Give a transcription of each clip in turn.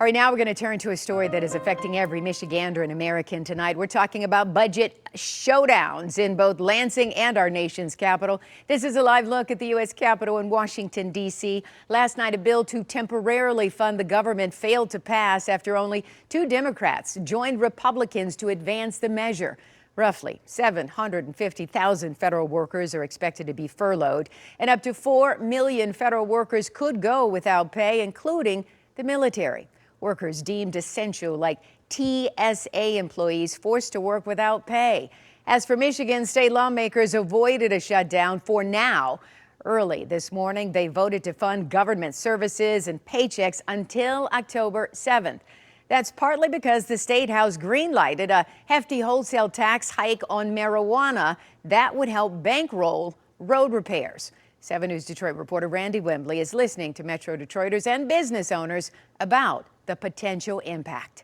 All right, now we're going to turn to a story that is affecting every Michigander and American tonight. We're talking about budget showdowns in both Lansing and our nation's capital. This is a live look at the U.S. Capitol in Washington, D.C. Last night, a bill to temporarily fund the government failed to pass after only 2 Democrats joined Republicans to advance the measure. Roughly 750,000 federal workers are expected to be furloughed, and up to 4 million federal workers could go without pay, including the military. Workers deemed essential, like TSA employees forced to work without pay. As for Michigan, state lawmakers avoided a shutdown for now. Early this morning, they voted to fund government services and paychecks until October 7th. That's partly because the State House greenlighted a hefty wholesale tax hike on marijuana that would help bankroll road repairs. 7 News Detroit reporter Randy Wembley is listening to Metro Detroiters and business owners about the potential impact.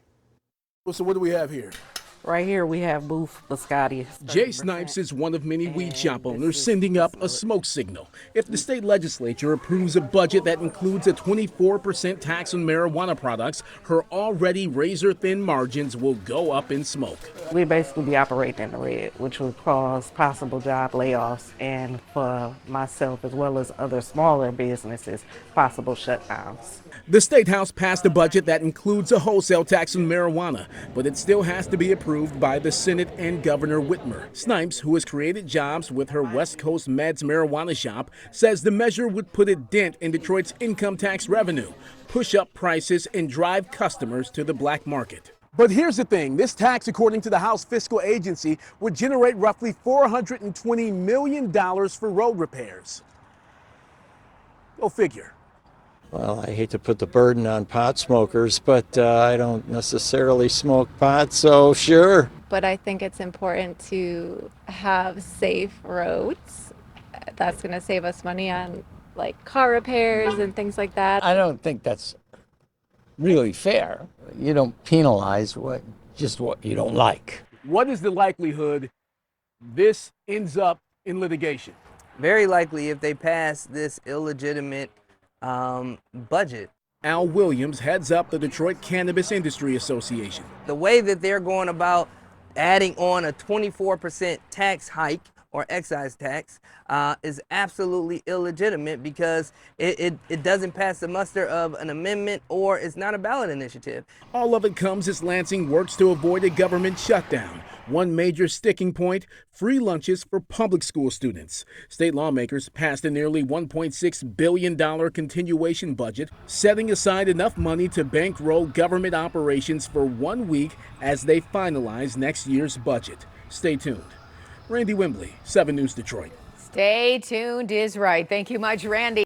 So what do we have here? Right here we have Booth Biscotti. Jay Snipes is one of many weed shop owners sending up a smoke signal. If the state legislature approves a budget that includes a 24% tax on marijuana products, her already razor-thin margins will go up in smoke. We basically be operating in the red, which would cause possible job layoffs, and for myself as well as other smaller businesses, possible shutdowns. The State House passed a budget that includes a wholesale tax on marijuana, but it still has to be approved by the Senate and Governor Whitmer. Snipes, who has created jobs with her West Coast Meds marijuana shop, says the measure would put a dent in Detroit's income tax revenue, push up prices, and drive customers to the black market. But here's the thing. This tax, according to the House Fiscal Agency, would generate roughly $420 million for road repairs. Go figure. Well, I hate to put the burden on pot smokers, but I don't necessarily smoke pot, so sure. But I think it's important to have safe roads. That's going to save us money on like car repairs and things like that. I don't think that's really fair. You don't penalize just what you don't like. What is the likelihood this ends up in litigation? Very likely if they pass this illegitimate budget. Al Williams heads up the Detroit Cannabis Industry Association. The way that they're going about adding on a 24% tax hike or excise tax is absolutely illegitimate because it doesn't pass the muster of an amendment or it's not a ballot initiative. All of it comes as Lansing works to avoid a government shutdown. One major sticking point, free lunches for public school students. State lawmakers passed a nearly $1.6 billion continuation budget, setting aside enough money to bankroll government operations for 1 week as they finalize next year's budget. Stay tuned. Randy Wembley, 7 News Detroit. Stay tuned is right. Thank you much, Randy.